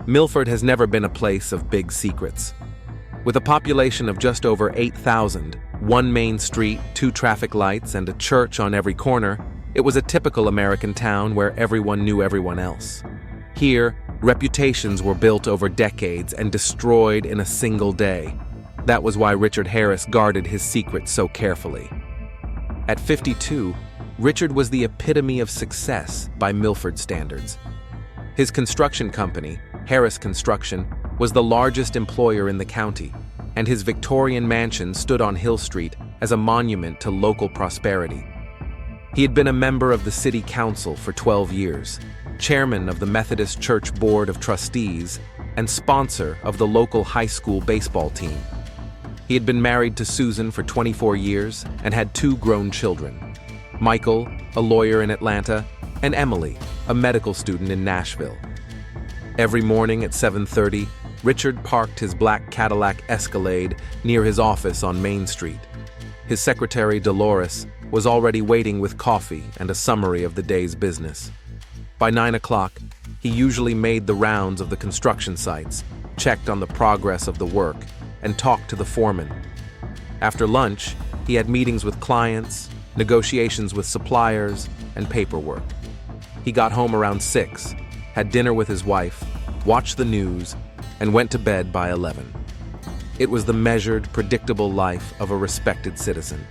Milford has never been a place of big secrets. With a population of just over 8,000, one main street, 2 traffic lights, and a church on every corner, it was a typical American town where everyone knew everyone else. Here, reputations were built over decades and destroyed in a single day. That was why Richard Harris guarded his secret so carefully. At 52, Richard was the epitome of success by Milford standards. His construction company, Harris Construction, was the largest employer in the county, and his Victorian mansion stood on Hill Street as a monument to local prosperity. He had been a member of the city council for 12 years, chairman of the Methodist Church Board of Trustees, and sponsor of the local high school baseball team. He had been married to Susan for 24 years and had 2 grown children, Michael, a lawyer in Atlanta, and Emily, a medical student in Nashville. Every morning at 7:30, Richard parked his black Cadillac Escalade near his office on Main Street. His secretary, Dolores, was already waiting with coffee and a summary of the day's business. By 9 o'clock, he usually made the rounds of the construction sites, checked on the progress of the work, and talked to the foreman. After lunch, he had meetings with clients, negotiations with suppliers, and paperwork. He got home around 6, had dinner with his wife, watched the news, and went to bed by 11. It was the measured, predictable life of a respected citizen.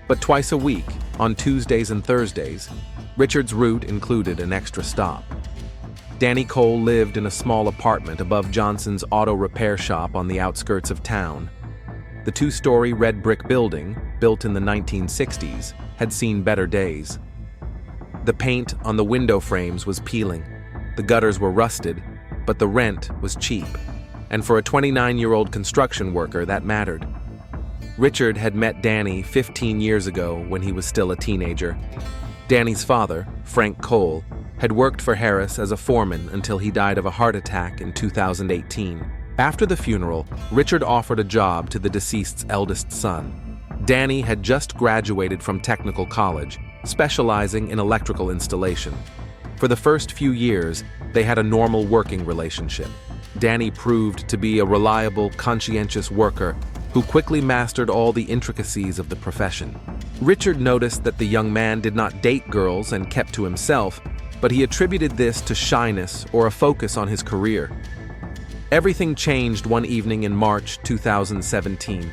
But twice a week, on Tuesdays and Thursdays, Richard's route included an extra stop. Danny Cole lived in a small apartment above Johnson's auto repair shop on the outskirts of town. The 2-story red brick building, built in the 1960s, had seen better days. The paint on the window frames was peeling, the gutters were rusted, but the rent was cheap, and for a 29-year-old construction worker, that mattered. Richard had met Danny 15 years ago when he was still a teenager. Danny's father, Frank Cole, had worked for Harris as a foreman until he died of a heart attack in 2018. After the funeral, Richard offered a job to the deceased's eldest son. Danny had just graduated from technical college, specializing in electrical installation. For the first few years, they had a normal working relationship. Danny proved to be a reliable, conscientious worker who quickly mastered all the intricacies of the profession. Richard noticed that the young man did not date girls and kept to himself, but he attributed this to shyness or a focus on his career. Everything changed one evening in March 2017.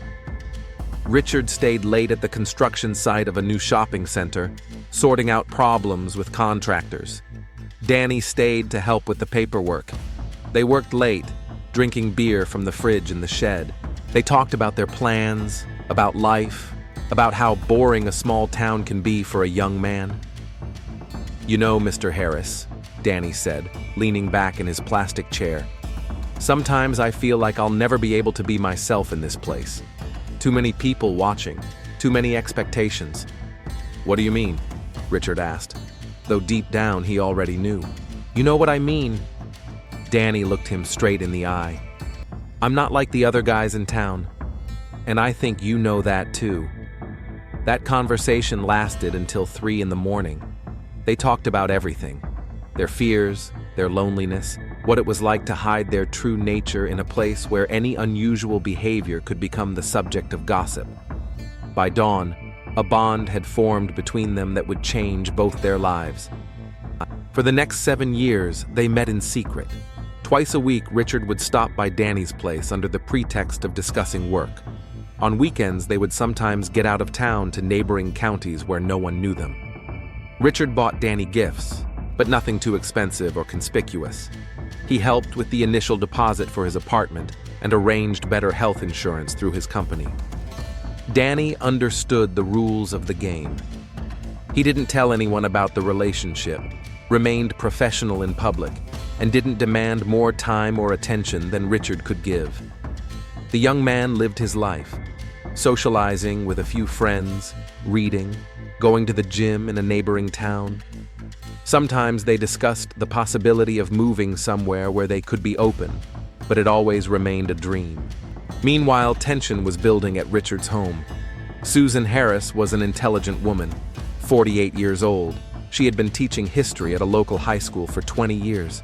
Richard stayed late at the construction site of a new shopping center, sorting out problems with contractors. Danny stayed to help with the paperwork. They worked late, drinking beer from the fridge in the shed. They talked about their plans, about life, about how boring a small town can be for a young man. "You know, Mr. Harris," Danny said, leaning back in his plastic chair, "sometimes I feel like I'll never be able to be myself in this place. Too many people watching, too many expectations." "What do you mean?" Richard asked, though deep down he already knew. "You know what I mean." Danny looked him straight in the eye. "I'm not like the other guys in town, and I think you know that too." That conversation lasted until 3 in the morning. They talked about everything: their fears, their loneliness, what it was like to hide their true nature in a place where any unusual behavior could become the subject of gossip. By dawn, a bond had formed between them that would change both their lives. For the next 7 years, they met in secret. Twice a week, Richard would stop by Danny's place under the pretext of discussing work. On weekends, they would sometimes get out of town to neighboring counties where no one knew them. Richard bought Danny gifts, but nothing too expensive or conspicuous. He helped with the initial deposit for his apartment and arranged better health insurance through his company. Danny understood the rules of the game. He didn't tell anyone about the relationship, remained professional in public, and didn't demand more time or attention than Richard could give. The young man lived his life, socializing with a few friends, reading, going to the gym in a neighboring town. Sometimes they discussed the possibility of moving somewhere where they could be open, but it always remained a dream. Meanwhile, tension was building at Richard's home. Susan Harris was an intelligent woman, 48 years old. She had been teaching history at a local high school for 20 years.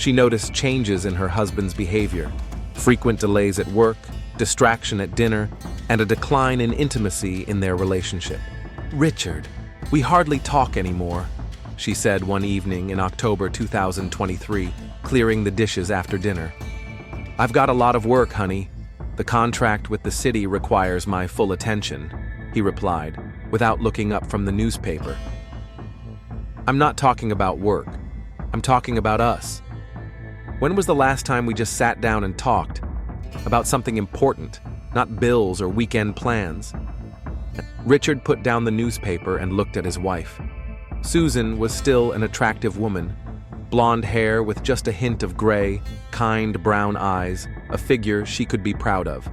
She noticed changes in her husband's behavior, frequent delays at work, distraction at dinner, and a decline in intimacy in their relationship. "Richard, we hardly talk anymore," she said one evening in October 2023, clearing the dishes after dinner. "I've got a lot of work, honey. The contract with the city requires my full attention," he replied, without looking up from the newspaper. "I'm not talking about work. I'm talking about us. When was the last time we just sat down and talked about something important, not bills or weekend plans?" Richard put down the newspaper and looked at his wife. Susan was still an attractive woman, blonde hair with just a hint of gray, kind brown eyes, a figure she could be proud of.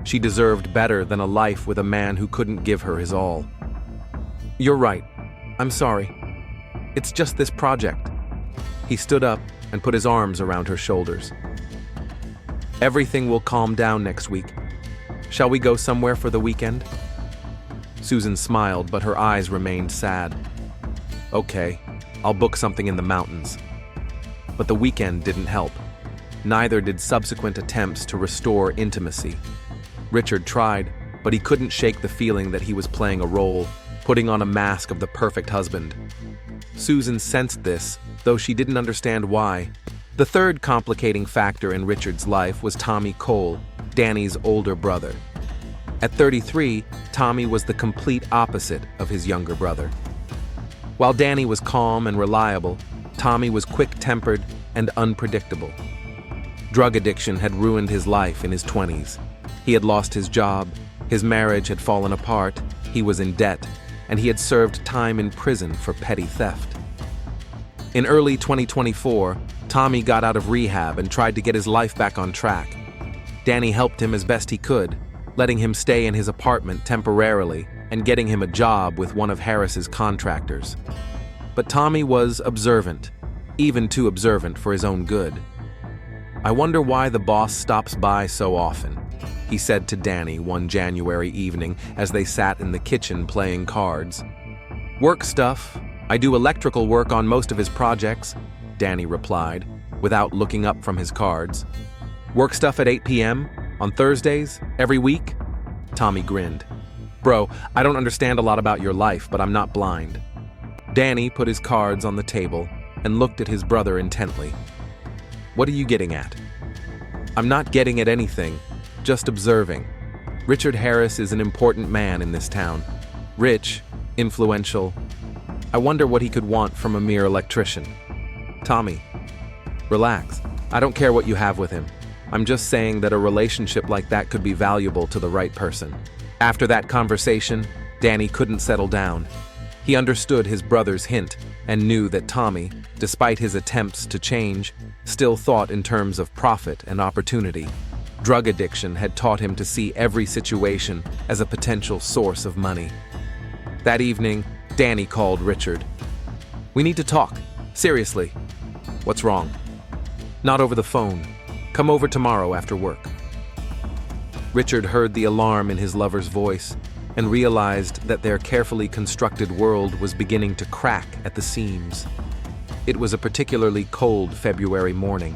She deserved better than a life with a man who couldn't give her his all. "You're right. I'm sorry. It's just this project." He stood up and put his arms around her shoulders. "Everything will calm down next week. Shall we go somewhere for the weekend?" Susan smiled, but her eyes remained sad. "Okay, I'll book something in the mountains." But the weekend didn't help. Neither did subsequent attempts to restore intimacy. Richard tried, but he couldn't shake the feeling that he was playing a role, putting on a mask of the perfect husband. Susan sensed this, though she didn't understand why. The third complicating factor in Richard's life was Tommy Cole, Danny's older brother. At 33, Tommy was the complete opposite of his younger brother. While Danny was calm and reliable, Tommy was quick-tempered and unpredictable. Drug addiction had ruined his life in his 20s. He had lost his job, his marriage had fallen apart, he was in debt, and he had served time in prison for petty theft. In early 2024, Tommy got out of rehab and tried to get his life back on track. Danny helped him as best he could, letting him stay in his apartment temporarily and getting him a job with one of Harris's contractors. But Tommy was observant, even too observant for his own good. "I wonder why the boss stops by so often," he said to Danny one January evening as they sat in the kitchen playing cards. "Work stuff. I do electrical work on most of his projects," Danny replied, without looking up from his cards. "Work stuff at 8 p.m. on Thursdays, every week?" Tommy grinned. "Bro, I don't understand a lot about your life, but I'm not blind." Danny put his cards on the table and looked at his brother intently. "What are you getting at?" "I'm not getting at anything, just observing. Richard Harris is an important man in this town. Rich, influential. I wonder what he could want from a mere electrician." "Tommy, relax. I don't care what you have with him. I'm just saying that a relationship like that could be valuable to the right person." After that conversation, Danny couldn't settle down. He understood his brother's hint and knew that Tommy, despite his attempts to change, still thought in terms of profit and opportunity. Drug addiction had taught him to see every situation as a potential source of money. That evening, Danny called Richard. "We need to talk. Seriously." "What's wrong?" "Not over the phone. Come over tomorrow after work." Richard heard the alarm in his lover's voice and realized that their carefully constructed world was beginning to crack at the seams. It was a particularly cold February morning.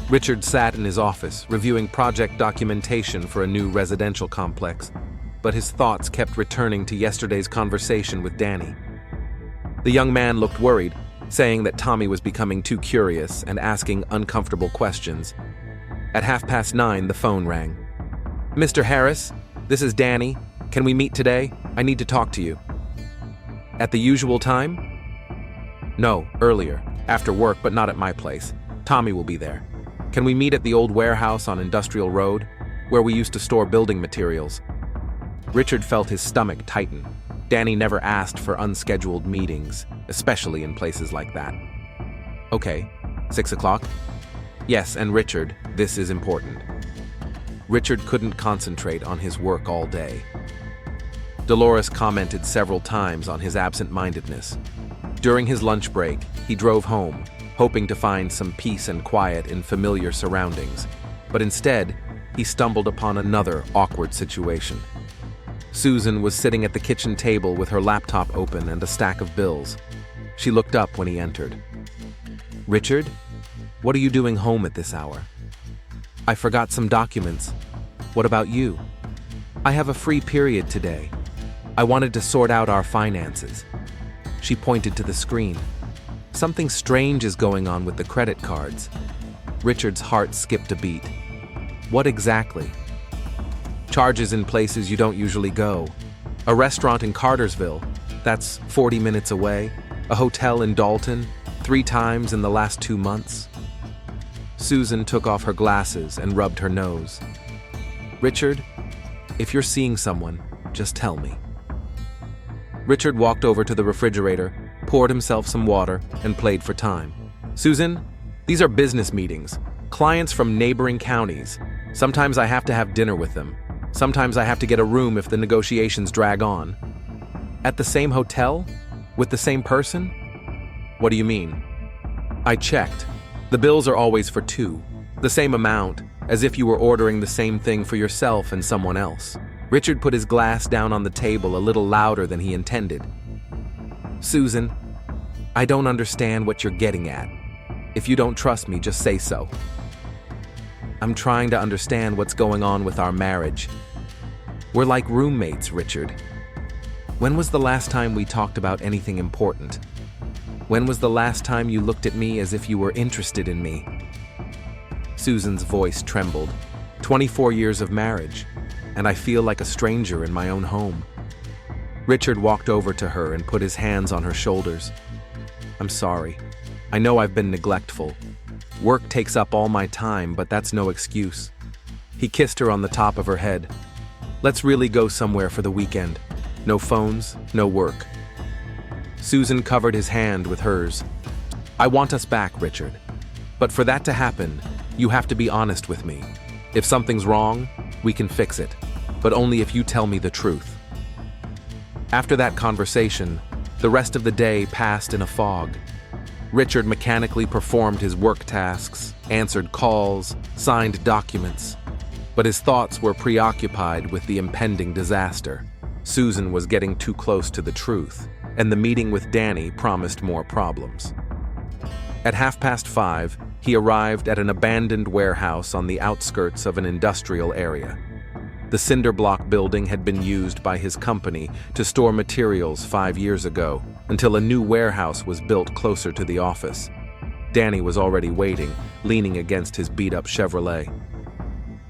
Richard sat in his office, reviewing project documentation for a new residential complex, but his thoughts kept returning to yesterday's conversation with Danny. The young man looked worried, saying that Tommy was becoming too curious and asking uncomfortable questions. At 9:30, the phone rang. "Mr. Harris, this is Danny. Can we meet today? I need to talk to you." "At the usual time?" "No, earlier. After work, but not at my place. Tommy will be there. Can we meet at the old warehouse on Industrial Road, where we used to store building materials?" Richard felt his stomach tighten. Danny never asked for unscheduled meetings, especially in places like that. "Okay, 6 o'clock?" "Yes, and Richard, this is important." Richard couldn't concentrate on his work all day. Dolores commented several times on his absent-mindedness. During his lunch break, he drove home, hoping to find some peace and quiet in familiar surroundings, but instead, he stumbled upon another awkward situation. Susan was sitting at the kitchen table with her laptop open and a stack of bills. She looked up when he entered. "Richard?" What are you doing home at this hour? I forgot some documents. What about you? I have a free period today. I wanted to sort out our finances. She pointed to the screen. Something strange is going on with the credit cards. Richard's heart skipped a beat. What exactly? Charges in places you don't usually go. A restaurant in Cartersville, that's 40 minutes away. A hotel in Dalton, 3 times in the last 2 months. Susan took off her glasses and rubbed her nose. Richard, if you're seeing someone, just tell me. Richard walked over to the refrigerator, poured himself some water, and played for time. Susan, these are business meetings. Clients from neighboring counties. Sometimes I have to have dinner with them. Sometimes I have to get a room if the negotiations drag on. At the same hotel? With the same person? What do you mean? I checked. The bills are always for 2. The same amount, as if you were ordering the same thing for yourself and someone else. Richard put his glass down on the table a little louder than he intended. Susan, I don't understand what you're getting at. If you don't trust me, just say so. I'm trying to understand what's going on with our marriage. We're like roommates, Richard. When was the last time we talked about anything important? When was the last time you looked at me as if you were interested in me? Susan's voice trembled. 24 years of marriage, and I feel like a stranger in my own home. Richard walked over to her and put his hands on her shoulders. I'm sorry. I know I've been neglectful. Work takes up all my time, but that's no excuse. He kissed her on the top of her head. Let's really go somewhere for the weekend. No phones, no work. Susan covered his hand with hers. I want us back, Richard. But for that to happen, you have to be honest with me. If something's wrong, we can fix it, but only if you tell me the truth. After that conversation, the rest of the day passed in a fog. Richard mechanically performed his work tasks, answered calls, signed documents, but his thoughts were preoccupied with the impending disaster. Susan was getting too close to the truth, and the meeting with Danny promised more problems. At 5:30, he arrived at an abandoned warehouse on the outskirts of an industrial area. The cinder block building had been used by his company to store materials 5 years ago, until a new warehouse was built closer to the office. Danny was already waiting, leaning against his beat-up Chevrolet.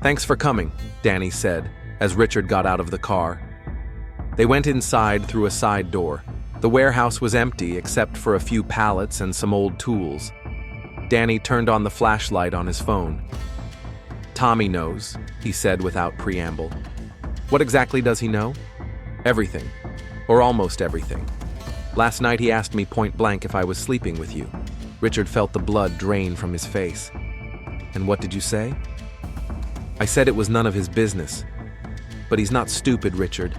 Thanks for coming, Danny said, as Richard got out of the car. They went inside through a side door. The warehouse was empty except for a few pallets and some old tools. Danny turned on the flashlight on his phone. Tommy knows, he said without preamble. What exactly does he know? Everything. Or almost everything. Last night he asked me point blank if I was sleeping with you. Richard felt the blood drain from his face. And what did you say? I said it was none of his business. But he's not stupid, Richard.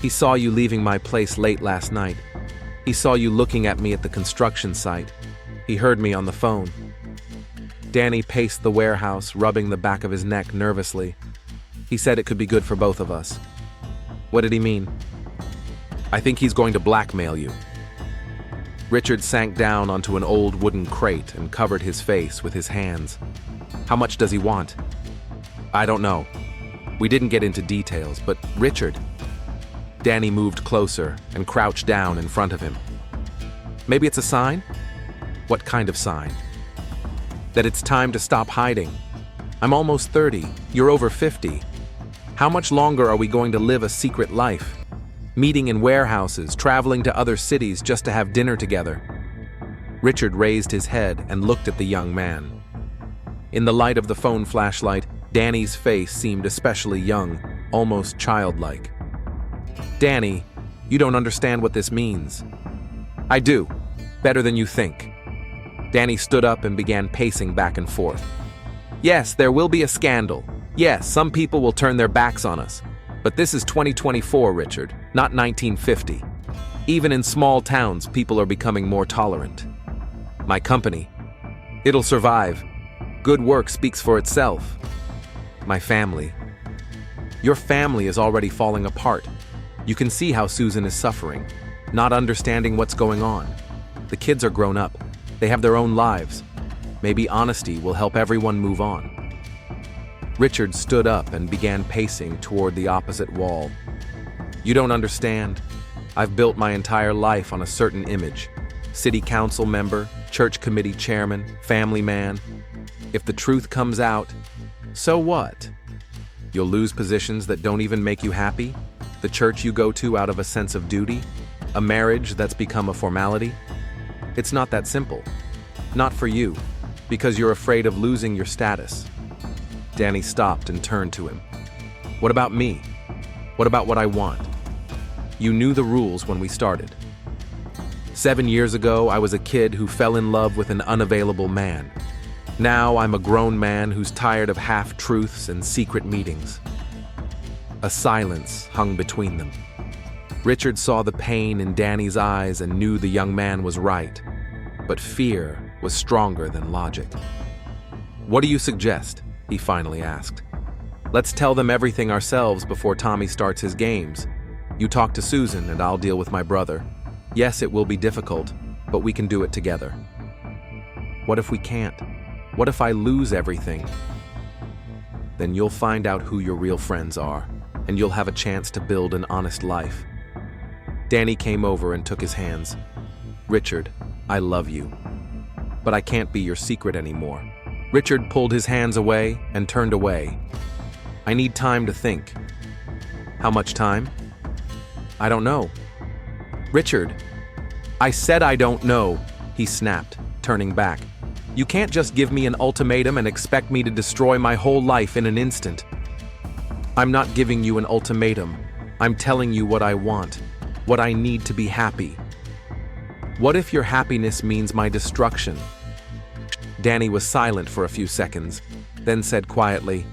He saw you leaving my place late last night. He saw you looking at me at the construction site. He heard me on the phone. Danny paced the warehouse, rubbing the back of his neck nervously. He said it could be good for both of us. What did he mean? I think he's going to blackmail you. Richard sank down onto an old wooden crate and covered his face with his hands. How much does he want? I don't know. We didn't get into details, but Richard... Danny moved closer and crouched down in front of him. Maybe it's a sign? What kind of sign? That it's time to stop hiding. I'm almost 30. You're over 50. How much longer are we going to live a secret life? Meeting in warehouses, traveling to other cities just to have dinner together. Richard raised his head and looked at the young man. In the light of the phone flashlight, Danny's face seemed especially young, almost childlike. Danny, you don't understand what this means. I do. Better than you think. Danny stood up and began pacing back and forth. Yes, there will be a scandal. Yes, some people will turn their backs on us. But this is 2024, Richard, not 1950. Even in small towns, people are becoming more tolerant. My company. It'll survive. Good work speaks for itself. My family. Your family is already falling apart. You can see how Susan is suffering, not understanding what's going on. The kids are grown up. They have their own lives. Maybe honesty will help everyone move on. Richard stood up and began pacing toward the opposite wall. You don't understand. I've built my entire life on a certain image. City council member, church committee chairman, family man. If the truth comes out, so what? You'll lose positions that don't even make you happy? The church you go to out of a sense of duty? A marriage that's become a formality? It's not that simple. Not for you, because you're afraid of losing your status. Danny stopped and turned to him. What about me? What about what I want? You knew the rules when we started. 7 years ago, I was a kid who fell in love with an unavailable man. Now I'm a grown man who's tired of half-truths and secret meetings. A silence hung between them. Richard saw the pain in Danny's eyes and knew the young man was right, but fear was stronger than logic. What do you suggest? He finally asked. Let's tell them everything ourselves before Tommy starts his games. You talk to Susan and I'll deal with my brother. Yes, it will be difficult, but we can do it together. What if we can't? What if I lose everything? Then you'll find out who your real friends are, and you'll have a chance to build an honest life. Danny came over and took his hands. Richard, I love you, but I can't be your secret anymore. Richard pulled his hands away and turned away. I need time to think. How much time? I don't know. Richard, I said I don't know, he snapped, turning back. You can't just give me an ultimatum and expect me to destroy my whole life in an instant. I'm not giving you an ultimatum. I'm telling you what I want, what I need to be happy. What if your happiness means my destruction? Danny was silent for a few seconds, then said quietly,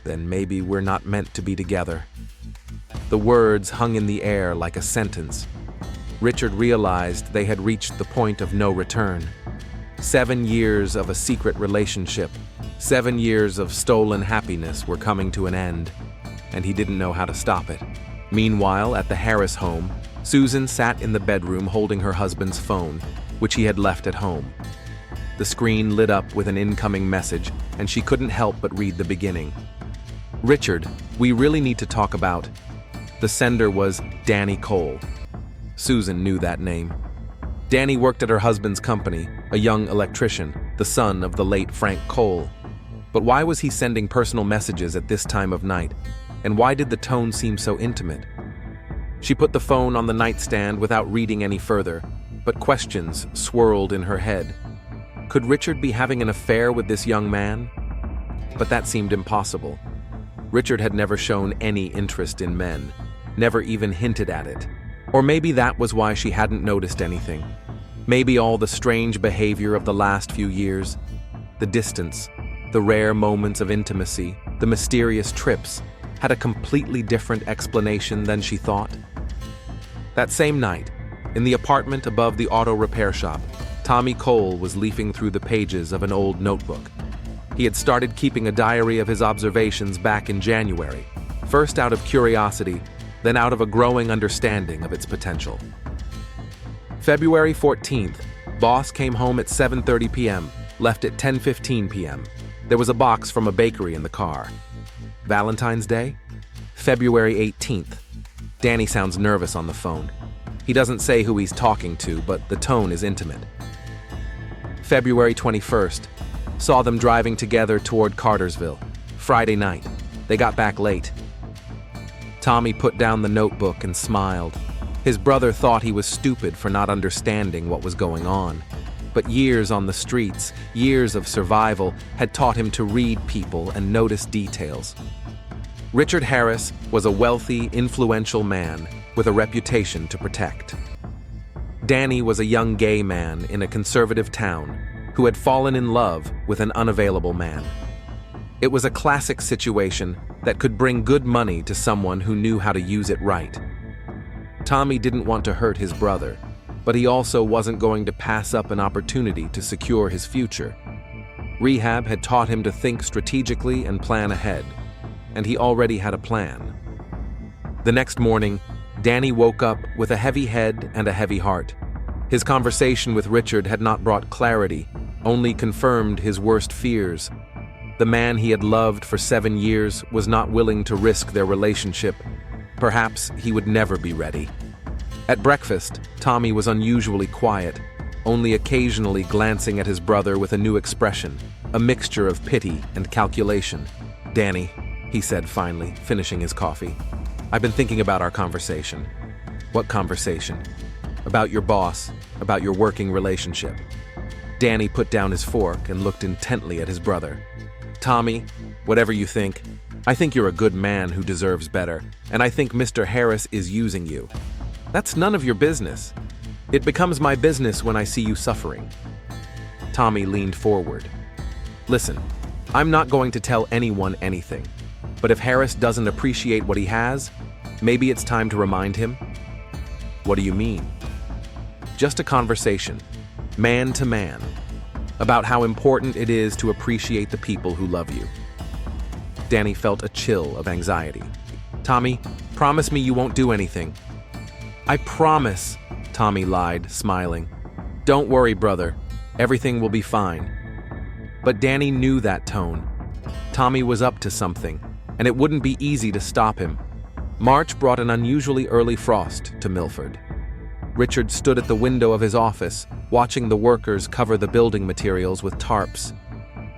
Then maybe we're not meant to be together. The words hung in the air like a sentence. Richard realized they had reached the point of no return. 7 years of a secret relationship, 7 years of stolen happiness were coming to an end, and he didn't know how to stop it. Meanwhile, at the Harris home, Susan sat in the bedroom holding her husband's phone, which he had left at home. The screen lit up with an incoming message, and she couldn't help but read the beginning. Richard, we really need to talk about... The sender was Danny Cole. Susan knew that name. Danny worked at her husband's company, a young electrician, the son of the late Frank Cole. But why was he sending personal messages at this time of night? And why did the tone seem so intimate? She put the phone on the nightstand without reading any further, but questions swirled in her head. Could Richard be having an affair with this young man? But that seemed impossible. Richard had never shown any interest in men, never even hinted at it. Or maybe that was why she hadn't noticed anything. Maybe all the strange behavior of the last few years, the distance, the rare moments of intimacy, the mysterious trips, had a completely different explanation than she thought. That same night, in the apartment above the auto repair shop, Tommy Cole was leafing through the pages of an old notebook. He had started keeping a diary of his observations back in January, first out of curiosity, then out of a growing understanding of its potential. February 14th, boss came home at 7:30 p.m., left at 10:15 p.m. There was a box from a bakery in the car. Valentine's Day? February 18th. Danny sounds nervous on the phone. He doesn't say who he's talking to, but the tone is intimate. February 21st. Saw them driving together toward Cartersville. Friday night. They got back late. Tommy put down the notebook and smiled. His brother thought he was stupid for not understanding what was going on. But years on the streets, years of survival, had taught him to read people and notice details. Richard Harris was a wealthy, influential man with a reputation to protect. Danny was a young gay man in a conservative town who had fallen in love with an unavailable man. It was a classic situation that could bring good money to someone who knew how to use it right. Tommy didn't want to hurt his brother, but he also wasn't going to pass up an opportunity to secure his future. Rehab had taught him to think strategically and plan ahead, and he already had a plan. The next morning, Danny woke up with a heavy head and a heavy heart. His conversation with Richard had not brought clarity, only confirmed his worst fears. The man he had loved for 7 years was not willing to risk their relationship. Perhaps he would never be ready. At breakfast, Tommy was unusually quiet, only occasionally glancing at his brother with a new expression, a mixture of pity and calculation. "Danny," he said finally, finishing his coffee, "I've been thinking about our conversation." "What conversation?" "About your boss, about your working relationship." Danny put down his fork and looked intently at his brother. "Tommy, whatever you think, I think you're a good man who deserves better, and I think Mr. Harris is using you. That's none of your business. It becomes my business when I see you suffering." Tommy leaned forward. "Listen, I'm not going to tell anyone anything, but if Harris doesn't appreciate what he has, maybe it's time to remind him." "What do you mean?" "Just a conversation, man to man, about how important it is to appreciate the people who love you." Danny felt a chill of anxiety. "Tommy, promise me you won't do anything." "I promise," Tommy lied, smiling. "Don't worry, brother. Everything will be fine." But Danny knew that tone. Tommy was up to something, and it wouldn't be easy to stop him. March brought an unusually early frost to Milford. Richard stood at the window of his office, watching the workers cover the building materials with tarps.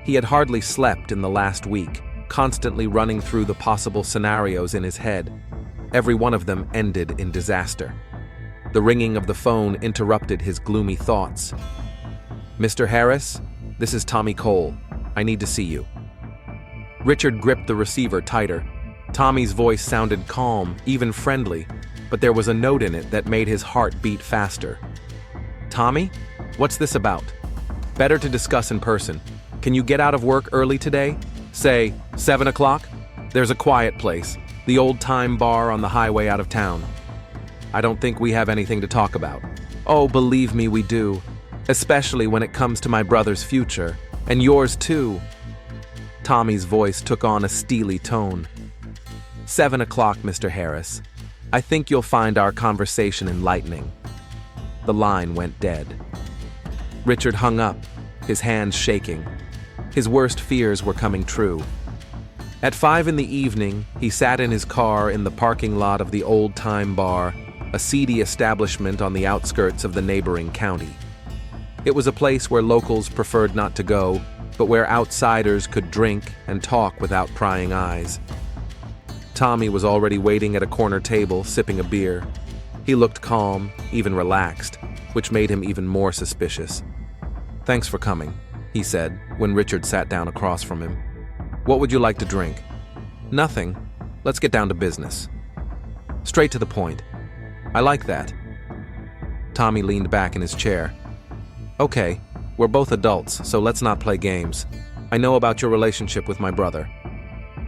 He had hardly slept in the last week, constantly running through the possible scenarios in his head. Every one of them ended in disaster. The ringing of the phone interrupted his gloomy thoughts. "Mr. Harris, this is Tommy Cole. I need to see you." Richard gripped the receiver tighter. Tommy's voice sounded calm, even friendly, but there was a note in it that made his heart beat faster. "Tommy? What's this about? Better to discuss in person. Can you get out of work early today? Say, 7 o'clock? There's a quiet place, the old-time bar on the highway out of town." "I don't think we have anything to talk about." "Oh, believe me, we do. Especially when it comes to my brother's future. And yours, too." Tommy's voice took on a steely tone. 7 o'clock, Mr. Harris. I think you'll find our conversation enlightening." The line went dead. Richard hung up, his hands shaking. His worst fears were coming true. At 5 in the evening, he sat in his car in the parking lot of the old-time bar, a seedy establishment on the outskirts of the neighboring county. It was a place where locals preferred not to go, but where outsiders could drink and talk without prying eyes. Tommy was already waiting at a corner table, sipping a beer. He looked calm, even relaxed, which made him even more suspicious. "Thanks for coming," he said, when Richard sat down across from him. "What would you like to drink?" "Nothing. Let's get down to business." "Straight to the point. I like that." Tommy leaned back in his chair. "Okay, we're both adults, so let's not play games. I know about your relationship with my brother."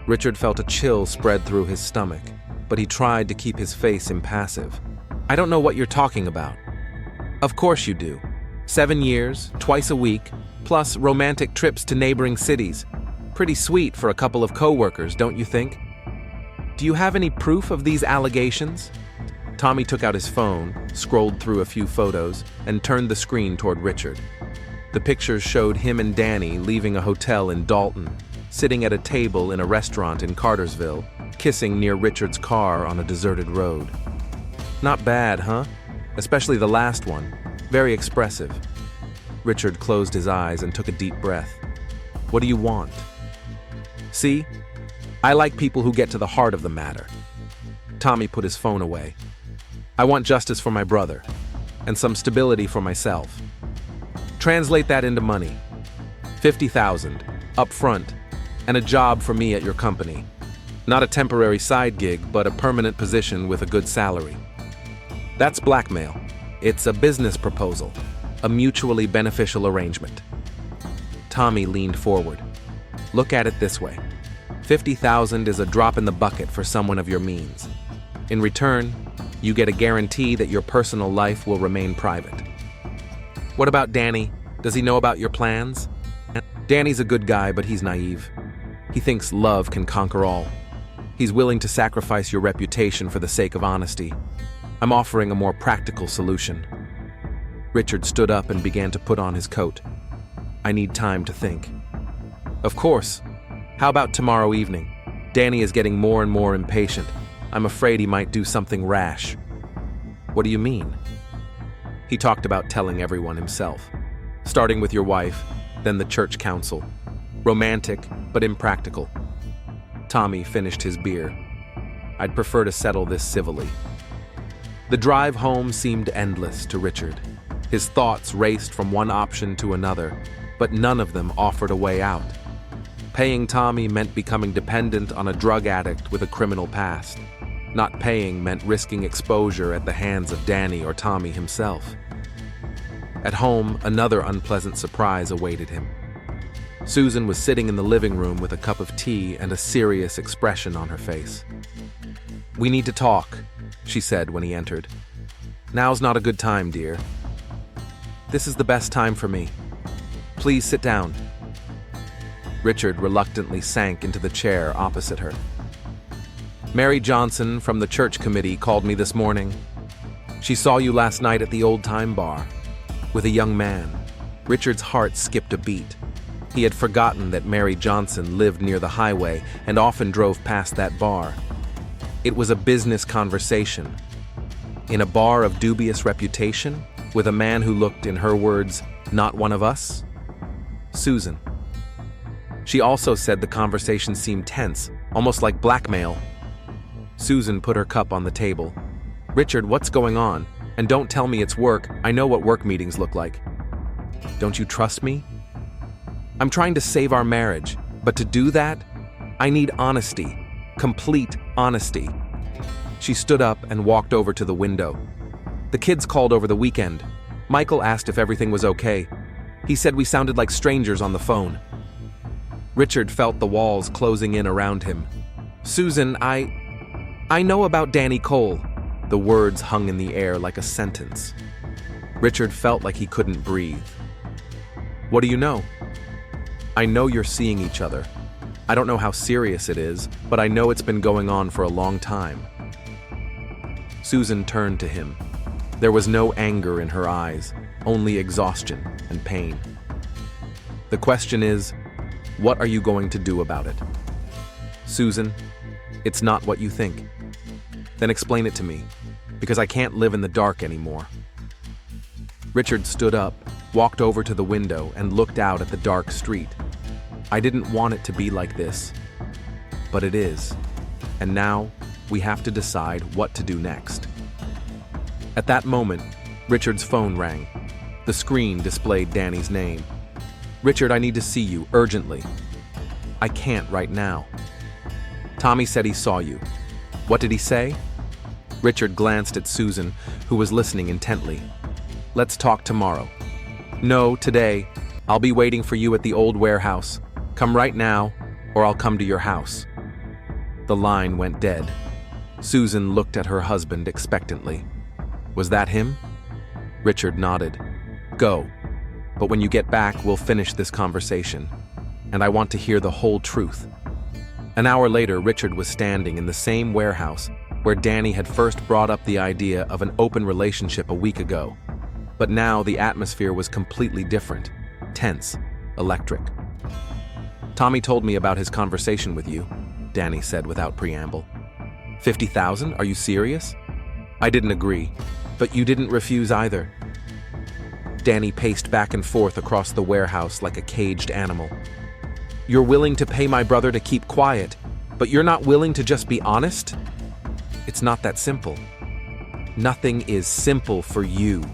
Richard felt a chill spread through his stomach, but he tried to keep his face impassive. "I don't know what you're talking about." "Of course you do. 7 years, twice a week, plus romantic trips to neighboring cities. Pretty sweet for a couple of co-workers, don't you think?" "Do you have any proof of these allegations?" Tommy took out his phone, scrolled through a few photos, and turned the screen toward Richard. The pictures showed him and Danny leaving a hotel in Dalton, sitting at a table in a restaurant in Cartersville, kissing near Richard's car on a deserted road. "Not bad, huh? Especially the last one. Very expressive." Richard closed his eyes and took a deep breath. "What do you want?" "See? I like people who get to the heart of the matter." Tommy put his phone away. "I want justice for my brother, and some stability for myself. Translate that into money. 50,000, up front, and a job for me at your company. Not a temporary side gig, but a permanent position with a good salary." "That's blackmail. It's a business proposal, a mutually beneficial arrangement." Tommy leaned forward. "Look at it this way. 50,000 is a drop in the bucket for someone of your means. In return, you get a guarantee that your personal life will remain private." "What about Danny? Does he know about your plans?" "Danny's a good guy, but he's naive. He thinks love can conquer all. He's willing to sacrifice your reputation for the sake of honesty. I'm offering a more practical solution." Richard stood up and began to put on his coat. I need time to think. Of course. How about tomorrow evening? Danny is getting more and more impatient. I'm afraid he might do something rash. What do you mean? He talked about telling everyone himself. Starting with your wife, then the church council. Romantic, but impractical. Tommy finished his beer. I'd prefer to settle this civilly. The drive home seemed endless to Richard. His thoughts raced from one option to another, but none of them offered a way out. Paying Tommy meant becoming dependent on a drug addict with a criminal past. Not paying meant risking exposure at the hands of Danny or Tommy himself. At home, another unpleasant surprise awaited him. Susan was sitting in the living room with a cup of tea and a serious expression on her face. "We need to talk," she said when he entered. "Now's not a good time, dear." "This is the best time for me. Please sit down." Richard reluctantly sank into the chair opposite her. "Mary Johnson from the church committee called me this morning. She saw you last night at the old-time bar with a young man." Richard's heart skipped a beat. He had forgotten that Mary Johnson lived near the highway and often drove past that bar. It was a business conversation. In a bar of dubious reputation, with a man who looked, in her words, not one of us? Susan. She also said the conversation seemed tense, almost like blackmail. Susan put her cup on the table. "Richard, what's going on? And don't tell me it's work. I know what work meetings look like." "Don't you trust me?" "I'm trying to save our marriage, but to do that, I need honesty. Complete honesty." She stood up and walked over to the window. "The kids called over the weekend. Michael asked if everything was okay. He said we sounded like strangers on the phone." Richard felt the walls closing in around him. "Susan, I know about Danny Cole." The words hung in the air like a sentence. Richard felt like he couldn't breathe. "What do you know?" "I know you're seeing each other. I don't know how serious it is, but I know it's been going on for a long time." Susan turned to him. There was no anger in her eyes, only exhaustion and pain. "The question is, what are you going to do about it?" "Susan, it's not what you think." "Then explain it to me, because I can't live in the dark anymore." Richard stood up, walked over to the window, and looked out at the dark street. "I didn't want it to be like this, but it is. And now, we have to decide what to do next." At that moment, Richard's phone rang. The screen displayed Danny's name. "Richard, I need to see you, urgently." "I can't right now." "Tommy said he saw you." "What did he say?" Richard glanced at Susan, who was listening intently. "Let's talk tomorrow." "No, today. I'll be waiting for you at the old warehouse. Come right now, or I'll come to your house." The line went dead. Susan looked at her husband expectantly. "Was that him?" Richard nodded. "Go. But when you get back, we'll finish this conversation. And I want to hear the whole truth." An hour later, Richard was standing in the same warehouse where Danny had first brought up the idea of an open relationship a week ago. But now the atmosphere was completely different, tense, electric. "Tommy told me about his conversation with you," Danny said without preamble. 50,000? Are you serious?" "I didn't agree, but you didn't refuse either." Danny paced back and forth across the warehouse like a caged animal. "You're willing to pay my brother to keep quiet, but you're not willing to just be honest? It's not that simple." "Nothing is simple for you.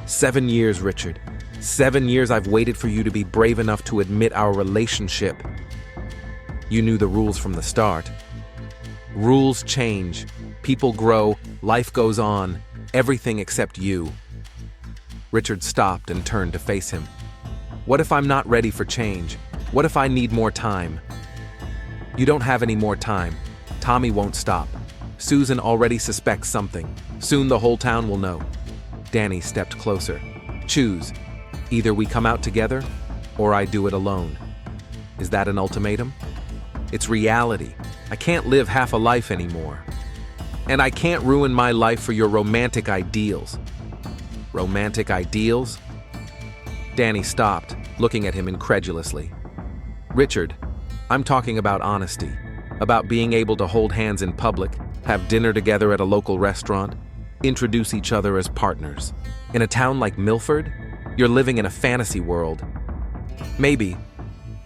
7 years, Richard. 7 years I've waited for you to be brave enough to admit our relationship. You knew the rules from the start. Rules change, people grow, life goes on, everything except you." Richard stopped and turned to face him. "What if I'm not ready for change? What if I need more time?" "You don't have any more time. Tommy won't stop. Susan already suspects something. Soon the whole town will know." Danny stepped closer. "Choose. Either we come out together, or I do it alone." "Is that an ultimatum?" "It's reality. I can't live half a life anymore. And I can't ruin my life for your romantic ideals." "Romantic ideals?" Danny stopped, looking at him incredulously. "Richard, I'm talking about honesty, about being able to hold hands in public, have dinner together at a local restaurant, introduce each other as partners. In a town like Milford, you're living in a fantasy world." "Maybe,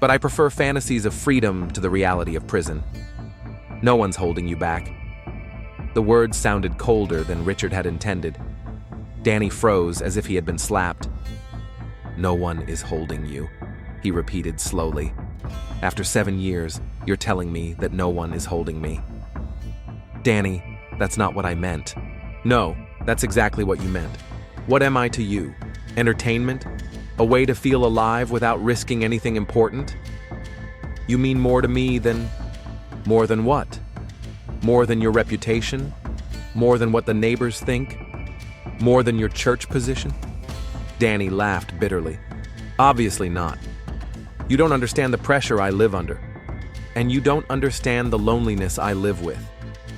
but I prefer fantasies of freedom to the reality of prison. No one's holding you back." The words sounded colder than Richard had intended. Danny froze as if he had been slapped. "No one is holding you," he repeated slowly. "After 7 years, you're telling me that no one is holding me." "Danny, that's not what I meant." "No, that's exactly what you meant. What am I to you? Entertainment? A way to feel alive without risking anything important? You mean more to me than... More than what? More than your reputation? More than what the neighbors think? More than your church position?" Danny laughed bitterly. "Obviously not. You don't understand the pressure I live under. And you don't understand the loneliness I live with.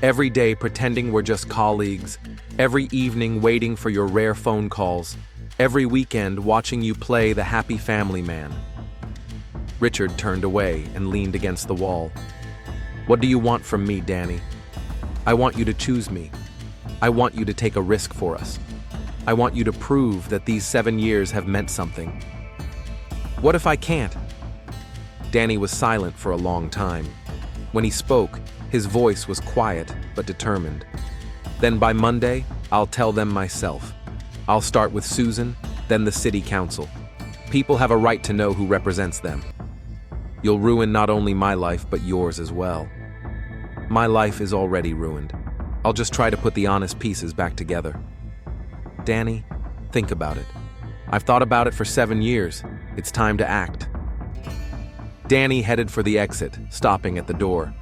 Every day pretending we're just colleagues, every evening waiting for your rare phone calls, every weekend watching you play the happy family man." Richard turned away and leaned against the wall. "What do you want from me, Danny? I want you to choose me. I want you to take a risk for us. I want you to prove that these 7 years have meant something. What if I can't?" Danny was silent for a long time. When he spoke, his voice was quiet but determined. "Then by Monday, I'll tell them myself. I'll start with Susan, then the city council. People have a right to know who represents them. You'll ruin not only my life but yours as well. My life is already ruined. I'll just try to put the honest pieces back together. Danny, think about it. I've thought about it for 7 years. It's time to act." Danny headed for the exit, stopping at the door.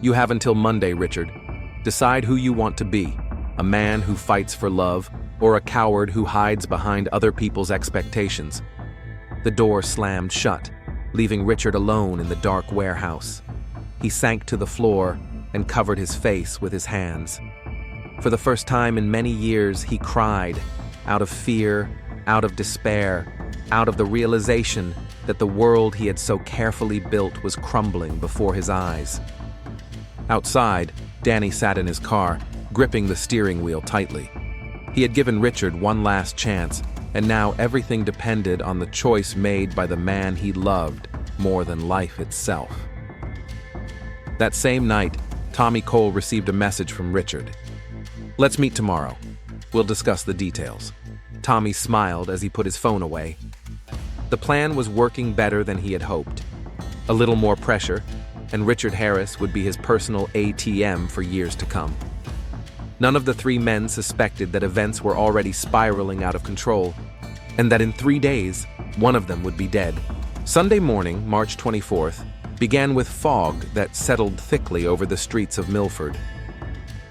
"You have until Monday, Richard. Decide who you want to be, a man who fights for love or a coward who hides behind other people's expectations." The door slammed shut, leaving Richard alone in the dark warehouse. He sank to the floor and covered his face with his hands. For the first time in many years, he cried, out of fear, out of despair, out of the realization that the world he had so carefully built was crumbling before his eyes. Outside, Danny sat in his car, gripping the steering wheel tightly. He had given Richard one last chance, and now everything depended on the choice made by the man he loved more than life itself. That same night, Tommy Cole received a message from Richard. "Let's meet tomorrow. We'll discuss the details." Tommy smiled as he put his phone away. The plan was working better than he had hoped. A little more pressure, and Richard Harris would be his personal ATM for years to come. None of the 3 men suspected that events were already spiraling out of control, and that in 3 days, one of them would be dead. Sunday morning, March 24th, began with fog that settled thickly over the streets of Milford.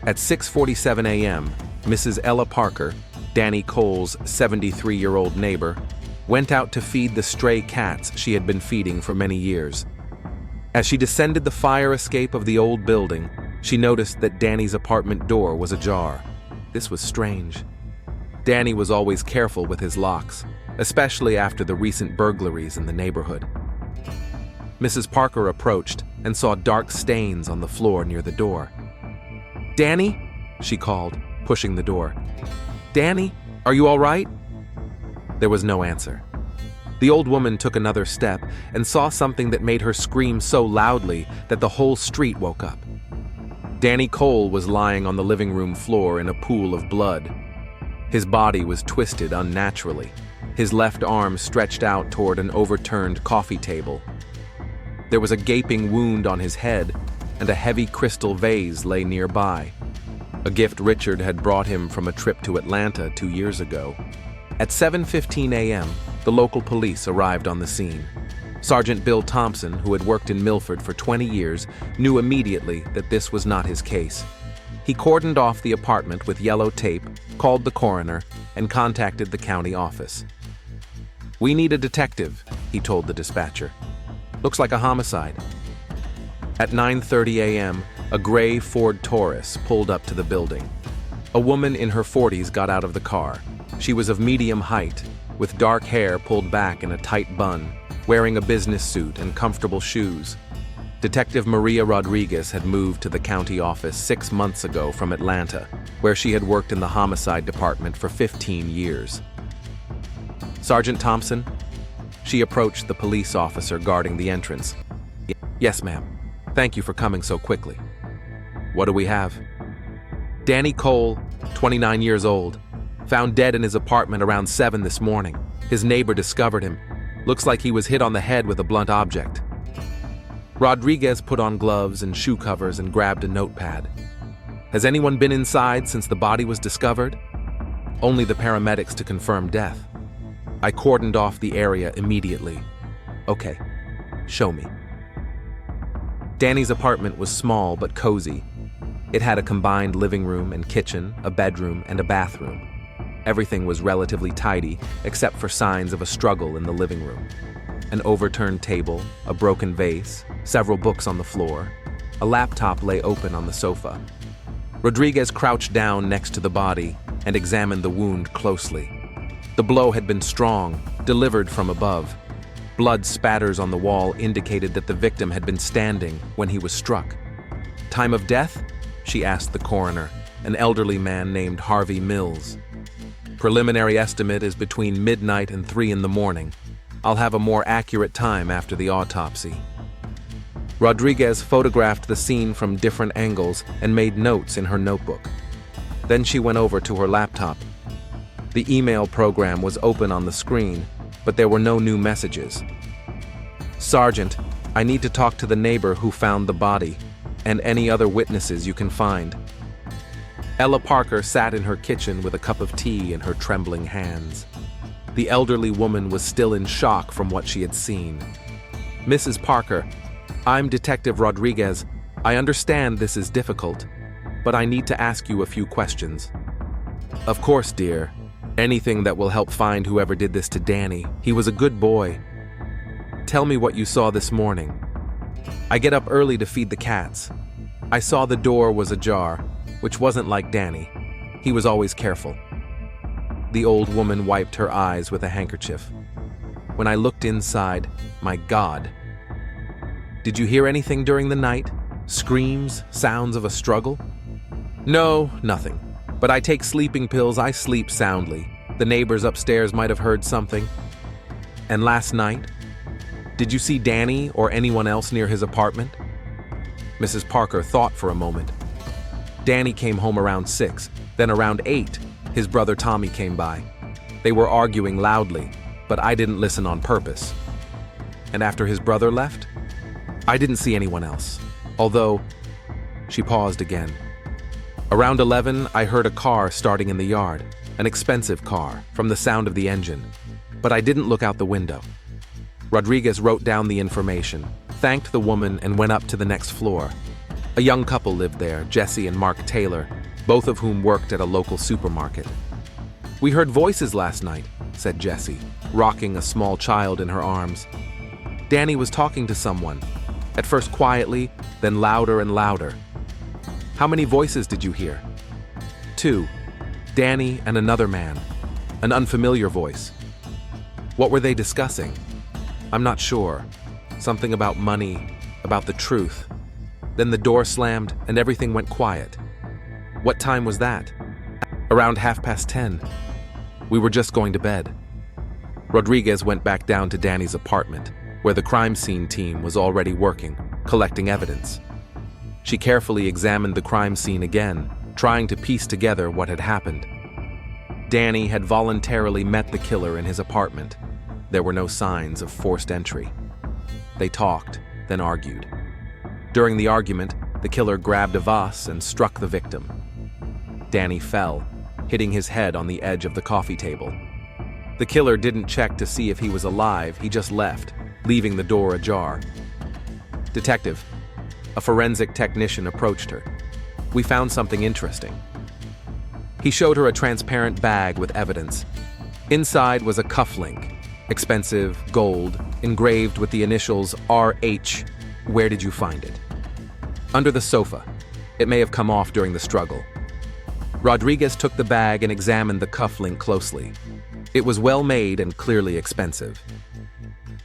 At 6:47 a.m., Mrs. Ella Parker, Danny Cole's 73-year-old neighbor, went out to feed the stray cats she had been feeding for many years. As she descended the fire escape of the old building, she noticed that Danny's apartment door was ajar. This was strange. Danny was always careful with his locks, especially after the recent burglaries in the neighborhood. Mrs. Parker approached and saw dark stains on the floor near the door. "Danny?" she called, pushing the door. "Danny, are you all right?" There was no answer. The old woman took another step and saw something that made her scream so loudly that the whole street woke up. Danny Cole was lying on the living room floor in a pool of blood. His body was twisted unnaturally, his left arm stretched out toward an overturned coffee table. There was a gaping wound on his head, and a heavy crystal vase lay nearby, a gift Richard had brought him from a trip to Atlanta 2 years ago. At 7:15 a.m., the local police arrived on the scene. Sergeant Bill Thompson, who had worked in Milford for 20 years, knew immediately that this was not his case. He cordoned off the apartment with yellow tape, called the coroner, and contacted the county office. "We need a detective," he told the dispatcher. "Looks like a homicide." At 9:30 a.m., a gray Ford Taurus pulled up to the building. A woman in her 40s got out of the car. She was of medium height, with dark hair pulled back in a tight bun, wearing a business suit and comfortable shoes. Detective Maria Rodriguez had moved to the county office 6 months ago from Atlanta, where she had worked in the homicide department for 15 years. "Sergeant Thompson?" She approached the police officer guarding the entrance. "Yes, ma'am. Thank you for coming so quickly." "What do we have?" "Danny Cole, 29 years old, found dead in his apartment around 7 this morning. His neighbor discovered him. Looks like he was hit on the head with a blunt object." Rodriguez put on gloves and shoe covers and grabbed a notepad. "Has anyone been inside since the body was discovered?" "Only the paramedics to confirm death. I cordoned off the area immediately." "Okay, show me." Danny's apartment was small but cozy. It had a combined living room and kitchen, a bedroom, and a bathroom. Everything was relatively tidy, except for signs of a struggle in the living room. An overturned table, a broken vase, several books on the floor. A laptop lay open on the sofa. Rodriguez crouched down next to the body and examined the wound closely. The blow had been strong, delivered from above. Blood spatters on the wall indicated that the victim had been standing when he was struck. "Time of death?" she asked the coroner, an elderly man named Harvey Mills. "Preliminary estimate is between midnight and 3 in the morning. I'll have a more accurate time after the autopsy." Rodriguez photographed the scene from different angles and made notes in her notebook. Then she went over to her laptop. The email program was open on the screen, but there were no new messages. "Sergeant, I need to talk to the neighbor who found the body, and any other witnesses you can find." Ella Parker sat in her kitchen with a cup of tea in her trembling hands. The elderly woman was still in shock from what she had seen. "Mrs. Parker, I'm Detective Rodriguez. I understand this is difficult, but I need to ask you a few questions." "Of course, dear. Anything that will help find whoever did this to Danny. He was a good boy." "Tell me what you saw this morning." "I get up early to feed the cats. I saw the door was ajar, which wasn't like Danny. He was always careful." The old woman wiped her eyes with a handkerchief. "When I looked inside, my God." "Did you hear anything during the night? Screams, sounds of a struggle?" "No, nothing. But I take sleeping pills. I sleep soundly. The neighbors upstairs might have heard something." "And last night? Did you see Danny or anyone else near his apartment?" Mrs. Parker thought for a moment. "Danny came home around 6. Then around 8, his brother Tommy came by. They were arguing loudly, but I didn't listen on purpose." "And after his brother left?" "I didn't see anyone else. Although," she paused again. "Around 11, I heard a car starting in the yard, an expensive car, from the sound of the engine. But I didn't look out the window." Rodriguez wrote down the information, thanked the woman, and went up to the next floor. A young couple lived there, Jesse and Mark Taylor, both of whom worked at a local supermarket. "We heard voices last night," said Jesse, rocking a small child in her arms. "Danny was talking to someone, at first quietly, then louder and louder." "How many voices did you hear?" "2. Danny and another man, an unfamiliar voice." "What were they discussing?" "I'm not sure. Something about money, about the truth. Then the door slammed and everything went quiet." "What time was that?" "Around 10:30. We were just going to bed." Rodriguez went back down to Danny's apartment, where the crime scene team was already working, collecting evidence. She carefully examined the crime scene again, trying to piece together what had happened. Danny had voluntarily met the killer in his apartment. There were no signs of forced entry. They talked, then argued. During the argument, the killer grabbed a vase and struck the victim. Danny fell, hitting his head on the edge of the coffee table. The killer didn't check to see if he was alive, he just left, leaving the door ajar. "Detective," a forensic technician approached her. "We found something interesting." He showed her a transparent bag with evidence. Inside was a cufflink, expensive, gold, engraved with the initials RH. "Where did you find it?" "Under the sofa. It may have come off during the struggle." Rodriguez took the bag and examined the cufflink closely. It was well made and clearly expensive.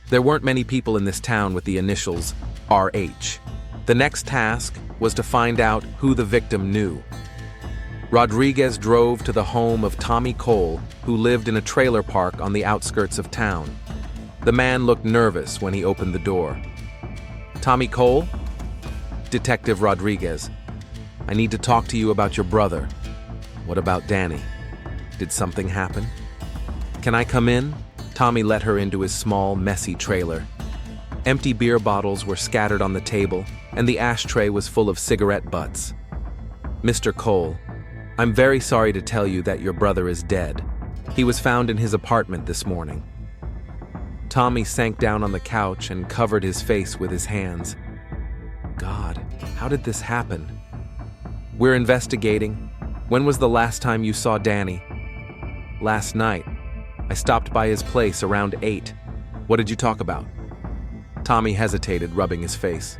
There weren't many people in this town with the initials RH. The next task was to find out who the victim knew. Rodriguez drove to the home of Tommy Cole, who lived in a trailer park on the outskirts of town. The man looked nervous when he opened the door. "Tommy Cole?" "Detective Rodriguez. I need to talk to you about your brother." "What about Danny? Did something happen?" "Can I come in?" Tommy let her into his small, messy trailer. Empty beer bottles were scattered on the table, and the ashtray was full of cigarette butts. "Mr. Cole, I'm very sorry to tell you that your brother is dead. He was found in his apartment this morning." Tommy sank down on the couch and covered his face with his hands. "God, how did this happen?" "We're investigating. When was the last time you saw Danny?" "Last night. I stopped by his place around 8. What did you talk about?" Tommy hesitated, rubbing his face.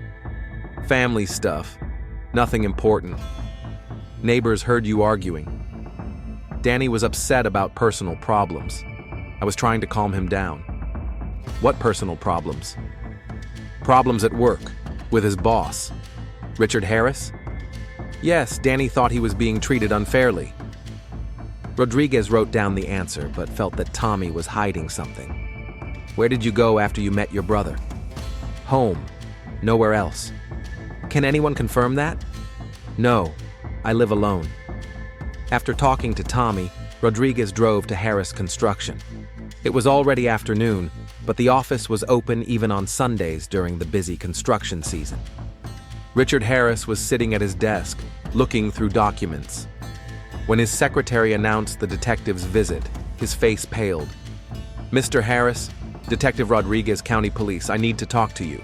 "Family stuff. Nothing important. Neighbors heard you arguing. Danny was upset about personal problems. I was trying to calm him down." "What personal problems?" "Problems at work, with his boss." "Richard Harris?" "Yes, Danny thought he was being treated unfairly." Rodriguez wrote down the answer, but felt that Tommy was hiding something. "Where did you go after you met your brother?" "Home. Nowhere else." "Can anyone confirm that?" "No. I live alone." After talking to Tommy, Rodriguez drove to Harris Construction. It was already afternoon, but the office was open even on Sundays during the busy construction season. Richard Harris was sitting at his desk, looking through documents. When his secretary announced the detective's visit, his face paled. "Mr. Harris, Detective Rodriguez, County Police, I need to talk to you."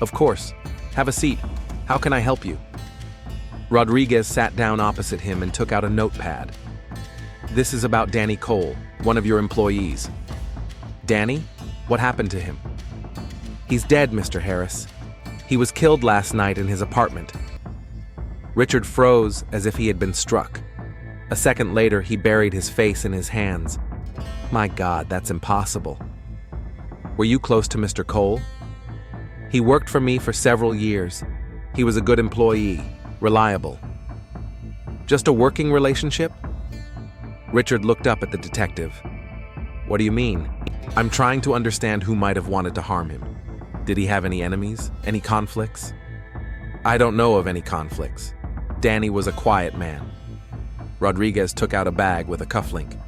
"Of course. Have a seat. How can I help you?" Rodriguez sat down opposite him and took out a notepad. "This is about Danny Cole, one of your employees." "Danny? What happened to him?" "He's dead, Mr. Harris. He was killed last night in his apartment." Richard froze as if he had been struck. A second later, he buried his face in his hands. "My God, that's impossible." "Were you close to Mr. Cole?" "He worked for me for several years. He was a good employee, reliable." "Just a working relationship?" Richard looked up at the detective. "What do you mean? I'm trying to understand who might have wanted to harm him. Did he have any enemies? Any conflicts?" "I don't know of any conflicts. Danny was a quiet man." Rodriguez took out a bag with a cufflink.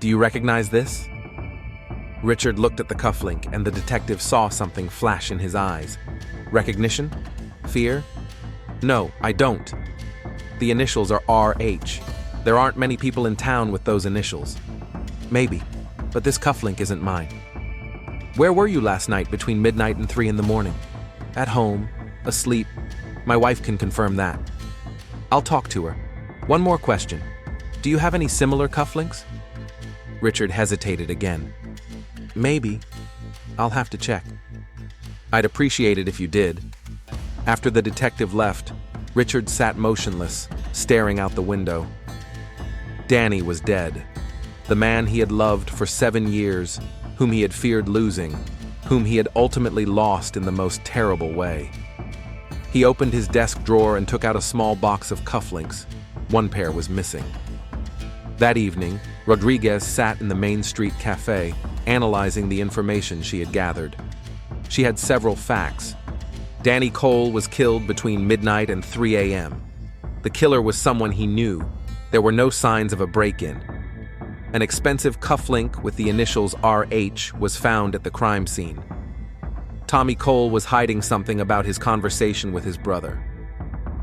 "Do you recognize this?" Richard looked at the cufflink, and the detective saw something flash in his eyes. "Recognition? Fear?" "No, I don't. The initials are RH. There aren't many people in town with those initials." "Maybe, but this cufflink isn't mine." "Where were you last night between midnight and 3 in the morning?" "At home, asleep. My wife can confirm that." "I'll talk to her. One more question. Do you have any similar cufflinks?" Richard hesitated again. "Maybe. I'll have to check." "I'd appreciate it if you did." After the detective left, Richard sat motionless, staring out the window. Danny was dead. The man he had loved for 7 years, whom he had feared losing, whom he had ultimately lost in the most terrible way. He opened his desk drawer and took out a small box of cufflinks. One pair was missing. That evening, Rodriguez sat in the Main Street Cafe, analyzing the information she had gathered. She had several facts. Danny Cole was killed between midnight and 3 a.m. The killer was someone he knew. There were no signs of a break-in. An expensive cufflink with the initials RH was found at the crime scene. Tommy Cole was hiding something about his conversation with his brother.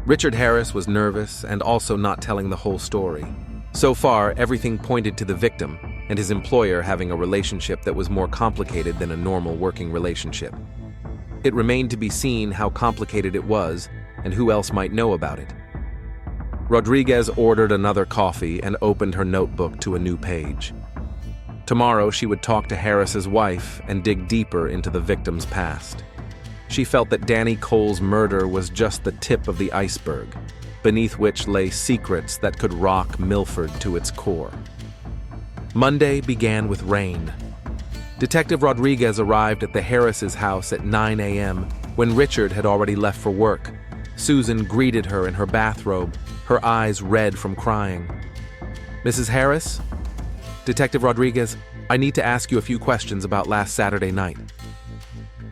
Richard Harris was nervous and also not telling the whole story. So far, everything pointed to the victim and his employer having a relationship that was more complicated than a normal working relationship. It remained to be seen how complicated it was and who else might know about it. Rodriguez ordered another coffee and opened her notebook to a new page. Tomorrow, she would talk to Harris's wife and dig deeper into the victim's past. She felt that Danny Cole's murder was just the tip of the iceberg, beneath which lay secrets that could rock Milford to its core. Monday began with rain. Detective Rodriguez arrived at the Harris's house at 9 a.m. when Richard had already left for work. Susan greeted her in her bathrobe, her eyes red from crying. "Mrs. Harris? Detective Rodriguez, I need to ask you a few questions about last Saturday night."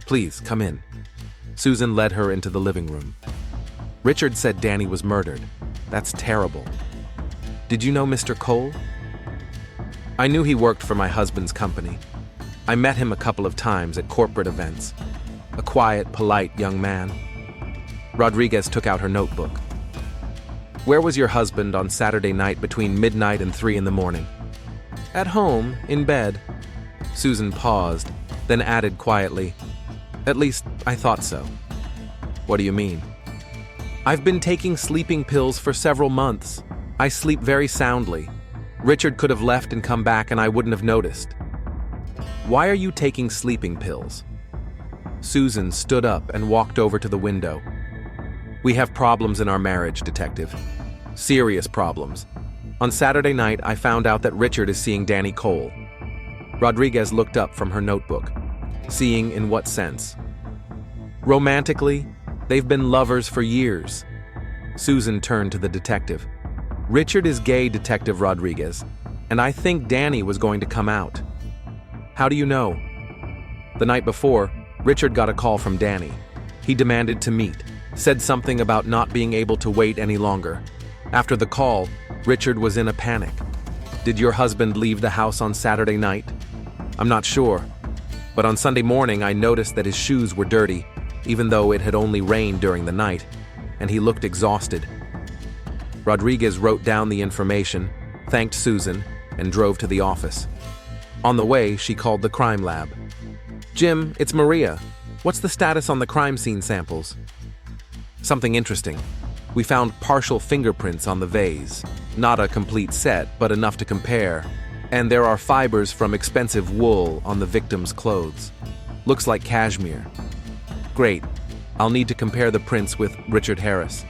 "Please, come in." Susan led her into the living room. "Richard said Danny was murdered. That's terrible. Did you know Mr. Cole?" "I knew he worked for my husband's company. I met him a couple of times at corporate events. A quiet, polite young man." Rodriguez took out her notebook. "Where was your husband on Saturday night between midnight and 3 in the morning?" "At home, in bed." Susan paused, then added quietly, "At least, I thought so." "What do you mean?" "I've been taking sleeping pills for several months. I sleep very soundly. Richard could have left and come back and I wouldn't have noticed." "Why are you taking sleeping pills?" Susan stood up and walked over to the window. "We have problems in our marriage, Detective. Serious problems. On Saturday night, I found out that Richard is seeing Danny Cole." Rodriguez looked up from her notebook. "Seeing in what sense?" "Romantically, they've been lovers for years." Susan turned to the detective. "Richard is gay, Detective Rodriguez, and I think Danny was going to come out." "How do you know?" "The night before, Richard got a call from Danny. He demanded to meet, said something about not being able to wait any longer. After the call, Richard was in a panic." "Did your husband leave the house on Saturday night?" "I'm not sure, but on Sunday morning I noticed that his shoes were dirty, even though it had only rained during the night, and he looked exhausted." Rodriguez wrote down the information, thanked Susan, and drove to the office. On the way, she called the crime lab. "Jim, it's Maria. What's the status on the crime scene samples?" "Something interesting. We found partial fingerprints on the vase. Not a complete set, but enough to compare. And there are fibers from expensive wool on the victim's clothes. Looks like cashmere." "Great. I'll need to compare the prints with Richard Harris."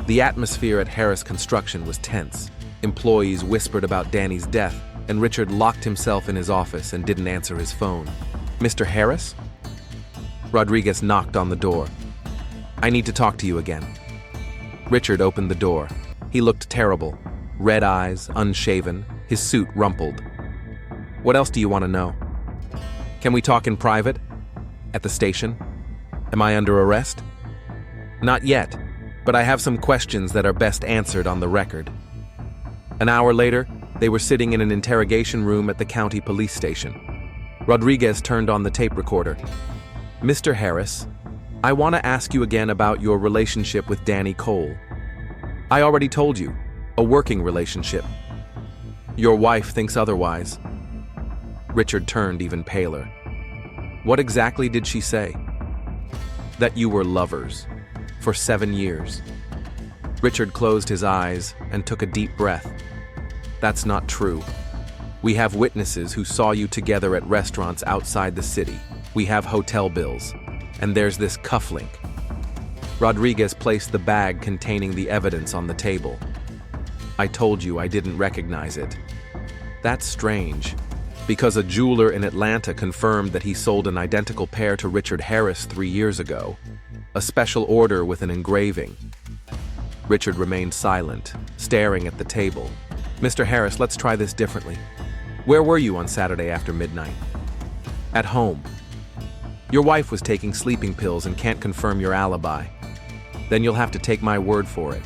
The atmosphere at Harris Construction was tense. Employees whispered about Danny's death, and Richard locked himself in his office and didn't answer his phone. "Mr. Harris?" Rodriguez knocked on the door. "I need to talk to you again." Richard opened the door. He looked terrible. Red eyes, unshaven, his suit rumpled. "What else do you want to know?" "Can we talk in private? At the station? Am I under arrest?" "Not yet, but I have some questions that are best answered on the record." An hour later, they were sitting in an interrogation room at the county police station. Rodriguez turned on the tape recorder. "Mr. Harris, I want to ask you again about your relationship with Danny Cole." "I already told you, a working relationship." "Your wife thinks otherwise." Richard turned even paler. "What exactly did she say?" "That you were lovers. For 7 years." Richard closed his eyes and took a deep breath. "That's not true. We have witnesses who saw you together at restaurants outside the city. We have hotel bills. And there's this cufflink." Rodriguez placed the bag containing the evidence on the table. "I told you I didn't recognize it." "That's strange, because a jeweler in Atlanta confirmed that he sold an identical pair to Richard Harris 3 years ago. A special order with an engraving." Richard remained silent, staring at the table. "Mr. Harris, let's try this differently. Where were you on Saturday after midnight?" "At home." "Your wife was taking sleeping pills and can't confirm your alibi." "Then you'll have to take my word for it."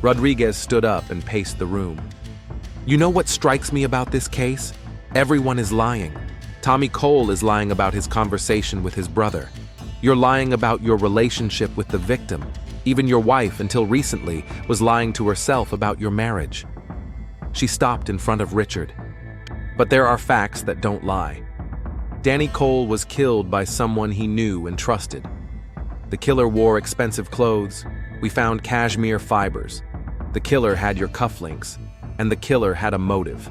Rodriguez stood up and paced the room. "You know what strikes me about this case? Everyone is lying. Tommy Cole is lying about his conversation with his brother. You're lying about your relationship with the victim. Even your wife, until recently, was lying to herself about your marriage." She stopped in front of Richard. "But there are facts that don't lie. Danny Cole was killed by someone he knew and trusted. The killer wore expensive clothes. We found cashmere fibers. The killer had your cufflinks, and the killer had a motive."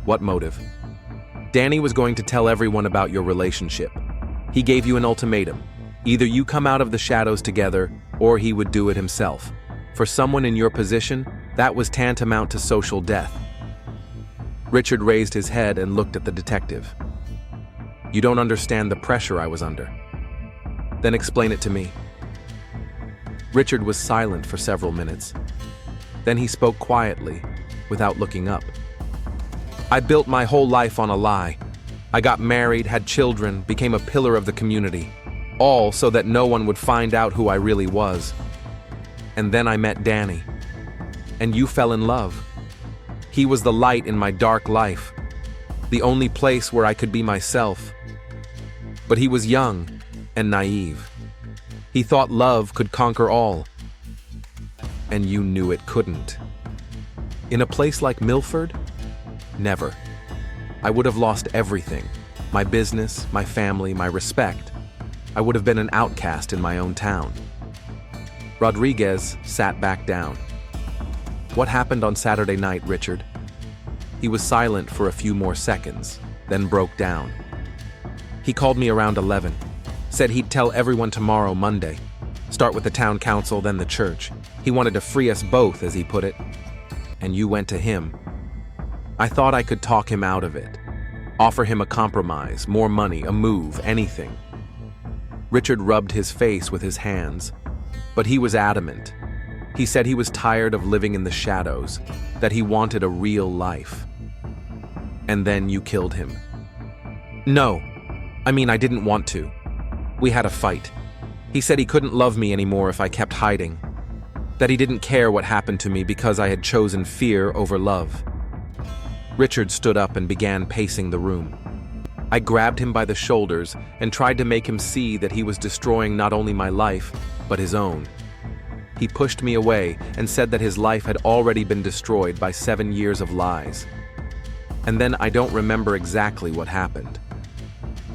"What motive?" "Danny was going to tell everyone about your relationship. He gave you an ultimatum. Either you come out of the shadows together, or he would do it himself. For someone in your position, that was tantamount to social death." Richard raised his head and looked at the detective. "You don't understand the pressure I was under." "Then explain it to me." Richard was silent for several minutes. Then he spoke quietly, without looking up. "I built my whole life on a lie. I got married, had children, became a pillar of the community, all so that no one would find out who I really was. And then I met Danny. And you fell in love. He was the light in my dark life, the only place where I could be myself. But he was young and naive. He thought love could conquer all. And you knew it couldn't. In a place like Milford? Never. I would have lost everything. My business, my family, my respect. I would have been an outcast in my own town." Rodriguez sat back down. "What happened on Saturday night, Richard?" He was silent for a few more seconds, then broke down. "He called me around 11. Said he'd tell everyone tomorrow, Monday. Start with the town council, then the church. He wanted to free us both, as he put it. And you went to him. I thought I could talk him out of it. Offer him a compromise, more money, a move, anything." Richard rubbed his face with his hands, but he was adamant. He said he was tired of living in the shadows, that he wanted a real life. "And then you killed him." "No. I mean, I didn't want to. We had a fight. He said he couldn't love me anymore if I kept hiding. That he didn't care what happened to me because I had chosen fear over love." Richard stood up and began pacing the room. I grabbed him by the shoulders and tried to make him see that he was destroying not only my life, but his own. He pushed me away and said that his life had already been destroyed by 7 years of lies. And then I don't remember exactly what happened.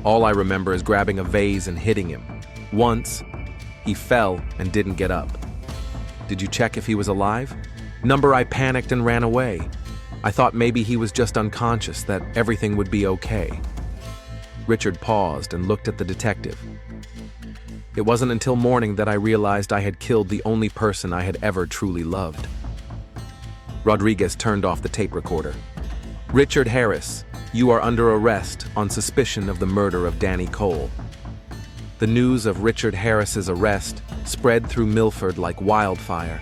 All I remember is grabbing a vase and hitting him. Once, he fell and didn't get up. "Did you check if he was alive?" I panicked and ran away. I thought maybe he was just unconscious, that everything would be okay." Richard paused and looked at the detective. "It wasn't until morning that I realized I had killed the only person I had ever truly loved." Rodriguez turned off the tape recorder. "Richard Harris, you are under arrest on suspicion of the murder of Danny Cole." The news of Richard Harris's arrest spread through Milford like wildfire.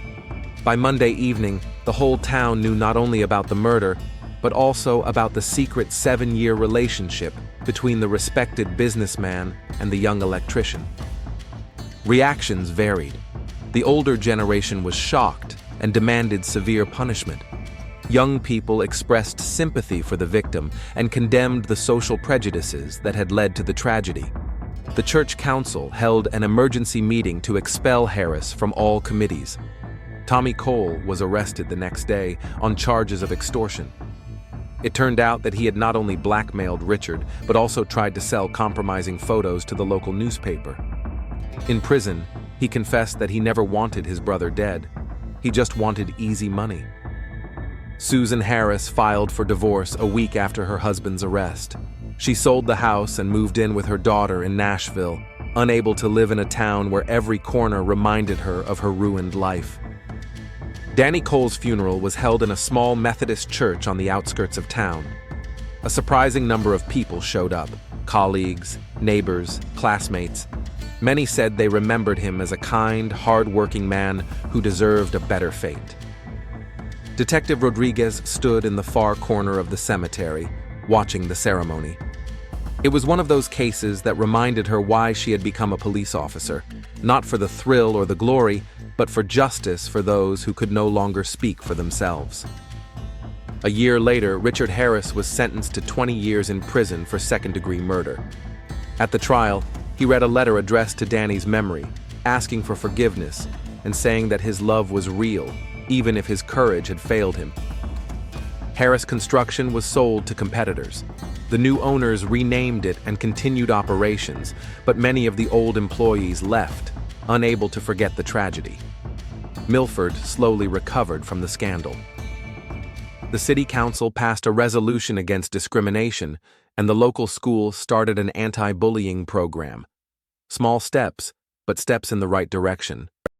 By Monday evening, the whole town knew not only about the murder, but also about the secret 7-year relationship between the respected businessman and the young electrician. Reactions varied. The older generation was shocked and demanded severe punishment. Young people expressed sympathy for the victim and condemned the social prejudices that had led to the tragedy. The church council held an emergency meeting to expel Harris from all committees. Tommy Cole was arrested the next day on charges of extortion. It turned out that he had not only blackmailed Richard, but also tried to sell compromising photos to the local newspaper. In prison, he confessed that he never wanted his brother dead. He just wanted easy money. Susan Harris filed for divorce a week after her husband's arrest. She sold the house and moved in with her daughter in Nashville, unable to live in a town where every corner reminded her of her ruined life. Danny Cole's funeral was held in a small Methodist church on the outskirts of town. A surprising number of people showed up: colleagues, neighbors, classmates. Many said they remembered him as a kind, hard-working man who deserved a better fate. Detective Rodriguez stood in the far corner of the cemetery, watching the ceremony. It was one of those cases that reminded her why she had become a police officer, not for the thrill or the glory, but for justice for those who could no longer speak for themselves. A year later, Richard Harris was sentenced to 20 years in prison for second-degree murder. At the trial, he read a letter addressed to Danny's memory, asking for forgiveness and saying that his love was real, even if his courage had failed him. Harris Construction was sold to competitors. The new owners renamed it and continued operations, but many of the old employees left, unable to forget the tragedy. Milford slowly recovered from the scandal. The city council passed a resolution against discrimination, and the local school started an anti-bullying program. Small steps, but steps in the right direction.